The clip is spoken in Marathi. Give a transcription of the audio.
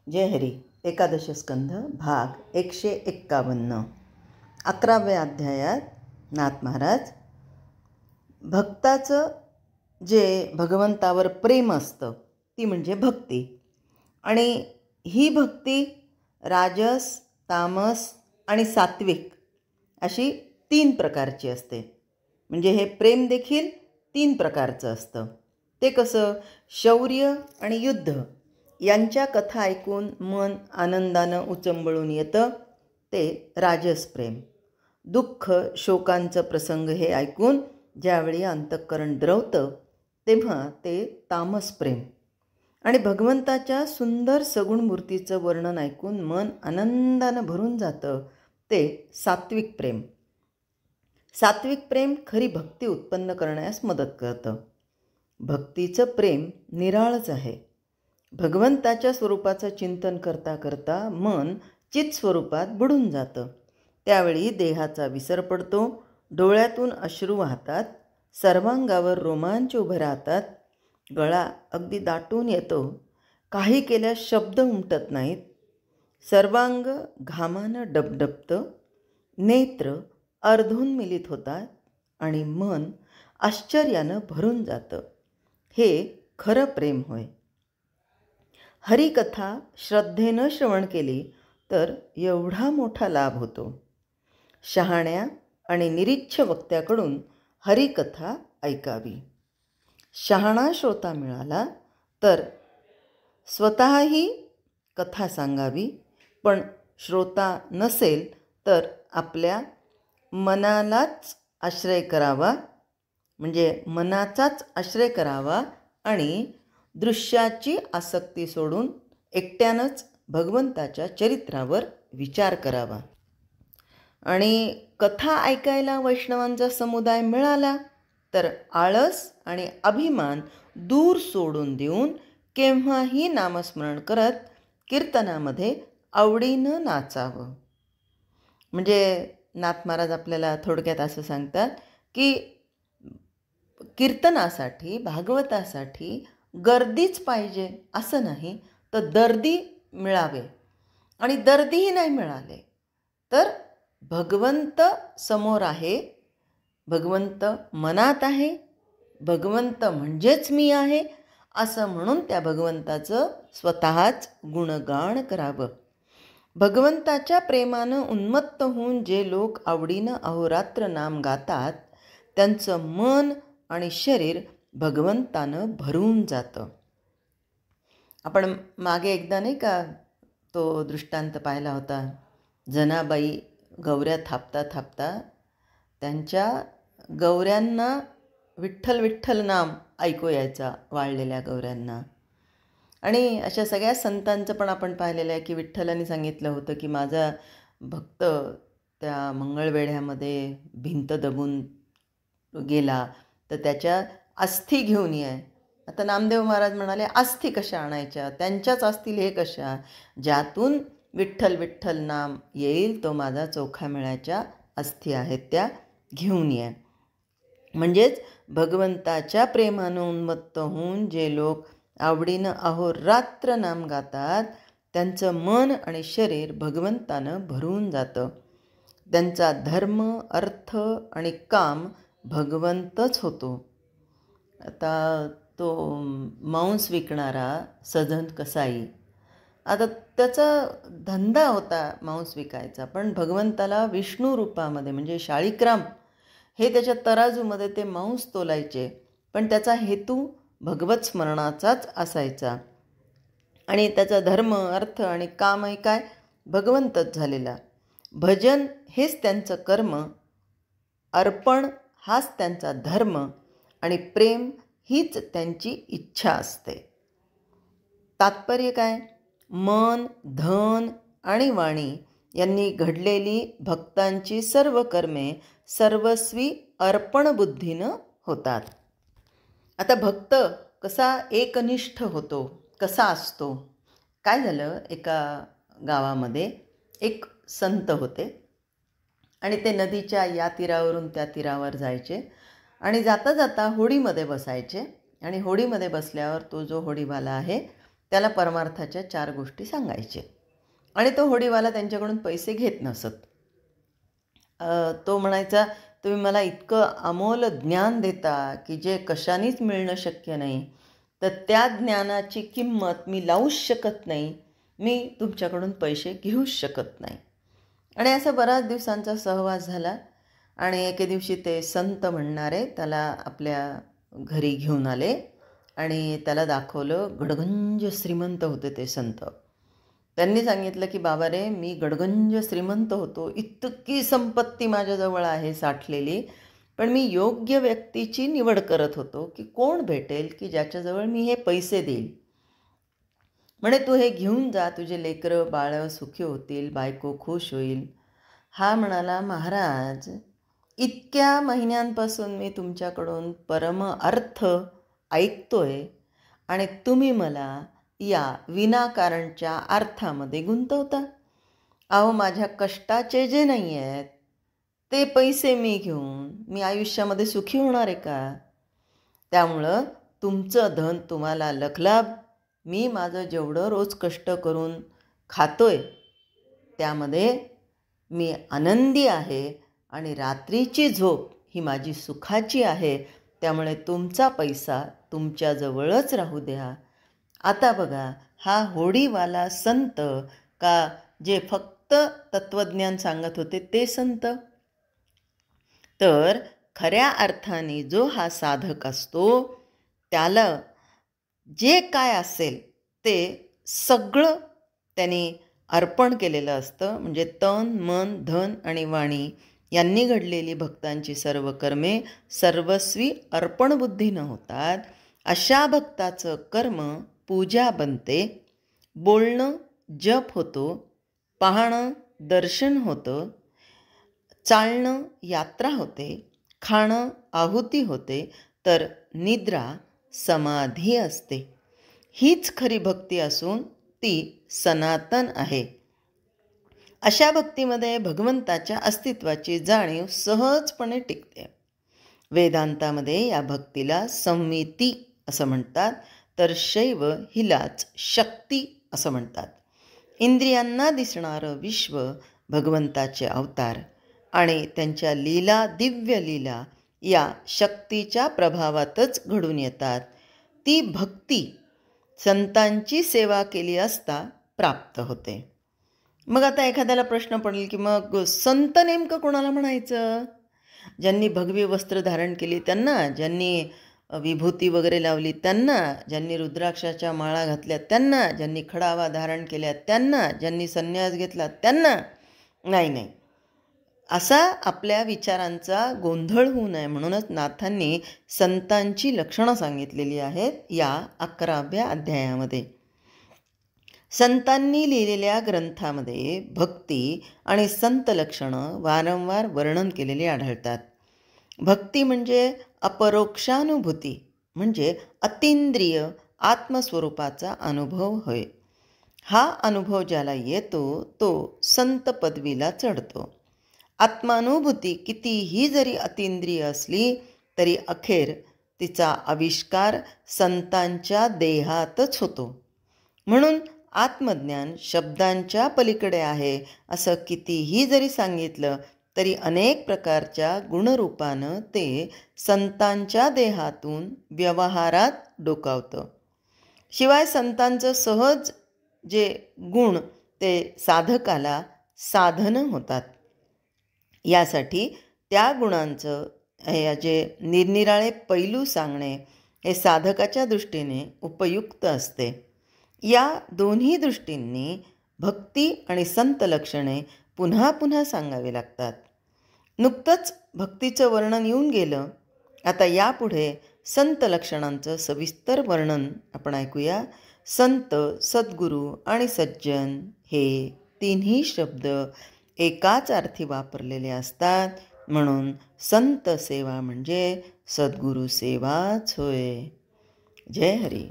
जय हरी. एकादश स्कंध भाग 151. 11व्या अध्यायात नाथ महाराज भक्ताचं जे भगवंतावर प्रेम असतं ती म्हणजे भक्ती. आणि ही भक्ती राजस, तामस आणि सात्विक अशी 3 प्रकारची असते. म्हणजे हे प्रेम देखील 3 प्रकारचं असतं. ते कसं? शौर्य आणि युद्ध यांच्या कथा ऐकून मन आनंदानं उचंबळून येतं, ते राजस प्रेम. दुःख शोकांचं प्रसंग हे ऐकून ज्यावेळी अंतःकरण द्रवतं तेव्हा ते तामस प्रेम. आणि भगवंताच्या सुंदर सगुण मूर्तीचं वर्णन ऐकून मन आनंदानं भरून जातं, ते सात्विक प्रेम. सात्विक प्रेम खरी भक्ती उत्पन्न करण्यास मदत करतं. भक्तीचं प्रेम निराळच आहे. भगवंताच्या स्वरूपाचं चिंतन करता करता मन चित स्वरूपात बुडून जातं. त्यावेळी देहाचा विसर पडतो, डोळ्यातून अश्रू वाहतात, सर्वांगावर रोमांच उभे राहतात, गळा अगदी दाटून येतो, काही केल्यास शब्द उमटत नाहीत, सर्वांग घामानं डबडबतं, नेत्र अर्धोन्मिलित होतात आणि मन आश्चर्यानं भरून जातं. हे खरं प्रेम होय. हरिकथा श्रद्धेनं श्रवण केली तर एवढा मोठा लाभ होतो. शहाण्या आणि निरीच्छ वक्त्याकडून हरिकथा ऐकावी. शहाणा श्रोता मिळाला तर स्वतःही कथा सांगावी, पण श्रोता नसेल तर आपल्या मनालाच आश्रय करावा, म्हणजे मनाचाच आश्रय करावा आणि दृश्याची आसक्ती सोडून एकट्यानंच भगवंताच्या चरित्रावर विचार करावा. आणि कथा ऐकायला वैष्णवांचा समुदाय मिळाला तर आळस आणि अभिमान दूर सोडून देऊन केव्हाही नामस्मरण करत कीर्तनामध्ये आवडीनं नाचावं. म्हणजे नाथ महाराज आपल्याला थोडक्यात असं सांगतात की कीर्तनासाठी, भागवतासाठी गर्दीच पाहिजे असं नाही, तर दर्दी मिळावे. आणि दर्दीही नाही मिळाले तर भगवंत समोर आहे, भगवंत मनात आहे, भगवंत म्हणजेच मी आहे असं म्हणून त्या भगवंताचं स्वतःच गुणगान करावं. भगवंताच्या प्रेमानं उन्मत्त होऊन जे लोक आवडीनं अहोरात्र नाम गातात त्यांचं मन आणि शरीर भगवंतानं भरून जातं. आपण मागे एकदा नाही का तो दृष्टांत पाहिला होता. जनाबाई गौऱ्या थापता थापता त्यांच्या गौऱ्यांना विठ्ठल विठ्ठल नाम ऐकू यायचा, वाळलेल्या गौऱ्यांना. आणि अशा सगळ्या संतांचं पण आपण पाहिलेलं आहे की विठ्ठलांनी सांगितलं होतं की माझा भक्त त्या मंगळवेढ्यामध्ये भिंत दबून गेला तर त्याच्या अस्थी घेऊन ये. आता नामदेव महाराज म्हणाले अस्थी कशा आणायच्या, त्यांच्याच असतील हे कशा, ज्यातून विठ्ठल विठ्ठल नाम येईल तो माझा चोखा मिळायच्या अस्थी आहेत त्या घेऊन ये. म्हणजेच भगवंताच्या प्रेमानं उन्मत्त होऊन जे लोक आवडीनं अहोरात्र नाम गातात त्यांचं मन आणि शरीर भगवंतानं भरून जातं. त्यांचा धर्म, अर्थ आणि काम भगवंतच होतो. आता तो मांस विकणारा सधन कसाई, आता त्याचा धंदा होता मांस विकायचा, पण भगवंताला विष्णू रूपामध्ये म्हणजे शाळीग्राम हे त्याच्या तराजूमध्ये ते मांस तोलायचे, पण त्याचा हेतू भगवत स्मरणाचाच असायचा. आणि त्याचा धर्म, अर्थ आणि कामही काय भगवंतच झालेला. भजन हेच त्यांचं कर्म, अर्पण हाच त्यांचा धर्म आणि प्रेम हीच त्यांची इच्छा असते. तात्पर्य काय? मन, धन आणि वाणी यांनी घडलेली भक्तांची सर्व कर्मे सर्वस्वी अर्पण बुद्धीनं होतात. आता भक्त कसा एकनिष्ठ होतो, कसा असतो? काय झालं, एका गावामध्ये एक संत होते आणि ते नदीच्या या तीरावरून त्या तीरावर जायचे आणि जाता जाता होडीमध्ये बसायचे. आणि होडीमध्ये बसल्यावर तो जो होडीवाला आहे त्याला परमार्थाच्या 4 गोष्टी सांगायचे आणि तो होडीवाला त्यांच्याकडून पैसे घेत नसत. तो म्हणायचा, तुम्ही मला इतकं अमोल ज्ञान देता की जे कशानेच मिळणं शक्य नाही, तर त्या ज्ञानाची किंमत मी लावूच शकत नाही, मी तुमच्याकडून पैसे घेऊच शकत नाही. आणि असा बराच दिवसांचा सहवास झाला आणि एके दिवशी ते संत म्हणणारे त्याला आपल्या घरी घेऊन आले आणि त्याला दाखवलं. गडगंज श्रीमंत होते ते संत. त्यांनी सांगितलं की बाबा रे, मी गडगंज श्रीमंत होतो, इतकी संपत्ती माझ्याजवळ आहे साठलेली, पण मी योग्य व्यक्तीची निवड करत होतो की कोण भेटेल की ज्याच्याजवळ मी हे पैसे देईल. म्हणे तू हे घेऊन जा, तुझे लेकरं बाळं सुखी होतील, बायको खुश होईल. हा म्हणाला, महाराज, इतक्या महिन्यांपासून मी तुमच्याकडून परम अर्थ ऐकतोय आणि तुम्ही मला या विनाकारणच्या अर्थामध्ये गुंतवता. अहो, माझ्या कष्टाचे जे नाही आहेत ते पैसे मी घेऊन मी आयुष्यामध्ये सुखी होणार आहे का? त्यामुळं तुमचं धन तुम्हाला लखलाभ, मी माझं जेवढं रोज कष्ट करून खातोय त्यामध्ये मी आनंदी आहे आणि रात्रीची झोप ही माझी सुखाची आहे. त्यामुळे तुमचा पैसा तुमच्याजवळच राहू द्या. आता बघा, हा होडीवाला संत का जे फक्त तत्त्वज्ञान सांगत होते ते संत? तर खऱ्या अर्थाने जो हा साधक असतो त्याला जे काय असेल ते सगळं त्याने अर्पण केलेलं असतं. म्हणजे तन, मन, धन आणि वाणी यांनी घडलेली भक्तांची सर्व कर्मे सर्वस्वी अर्पणबुद्धीनं होतात. अशा भक्ताचं कर्म पूजा बनते, बोलणं जप होतो, पाहणं दर्शन होतं, चालणं यात्रा होते, खाणं आहुती होते, तर निद्रा समाधी असते. हीच खरी भक्ती असून ती सनातन आहे. अशा भक्तीमध्ये भगवंताच्या अस्तित्वाची जाणीव सहजपणे टिकते. वेदांतामध्ये या भक्तीला संविती असं म्हणतात, तर शैव हिलाच शक्ती असं म्हणतात. इंद्रियांना दिसणारं विश्व भगवंताचे अवतार आणि त्यांच्या लीला, दिव्य लीला या शक्तीच्या प्रभावातच घडून येतात. ती भक्ती संतांची सेवा केली असता प्राप्त होते. मग आता एखाद्याला प्रश्न पडेल की मग संत नेमकं कोणाला म्हणायचं? ज्यांनी भगवी वस्त्र धारण केली त्यांना, ज्यांनी विभूती वगैरे लावली त्यांना, ज्यांनी रुद्राक्षाच्या माळा घातल्या त्यांना, ज्यांनी खडावा धारण केल्या त्यांना, ज्यांनी संन्यास घेतला त्यांना? नाही, असा आपल्या विचारांचा गोंधळ होऊ नये म्हणूनच नाथांनी संतांची लक्षणं सांगितलेली आहेत या 11व्या अध्यायामध्ये. संतांनी लिहिलेल्या ग्रंथामध्ये भक्ती आणि संत लक्षणं वारंवार वर्णन केलेली आढळतात. भक्ती म्हणजे अपरोक्षानुभूती, म्हणजे अतींद्रिय आत्मस्वरूपाचा अनुभव होय. हा अनुभव ज्याला येतो तो संत पदवीला चढतो. आत्मानुभूती कितीही जरी अतींद्रिय असली तरी अखेर तिचा आविष्कार संतांच्या देहातच होतो. म्हणून आत्मज्ञान शब्दांच्या पलीकडे आहे असं कितीही जरी सांगितलं तरी अनेक प्रकारच्या गुणरूपानं ते संतांच्या देहातून व्यवहारात डोकावतं. शिवाय संतांचं सहज जे गुण ते साधकाला साधनं होतात. यासाठी त्या गुणांचं हे जे निरनिराळे पैलू सांगणे हे साधकाच्या दृष्टीने उपयुक्त असते. या दोन्ही दृष्टींनी भक्ती आणि संत लक्षणे पुन्हा पुन्हा सांगावे लागतात. नुकतंच भक्तीचं वर्णन येऊन गेलं, आता यापुढे संत लक्षणांचं सविस्तर वर्णन आपण ऐकूया. संत, सद्गुरू आणि सज्जन हे तिन्ही शब्द एकाच अर्थी वापरलेले असतात. म्हणून संत सेवा म्हणजे सद्गुरू सेवाच होय. जय हरी.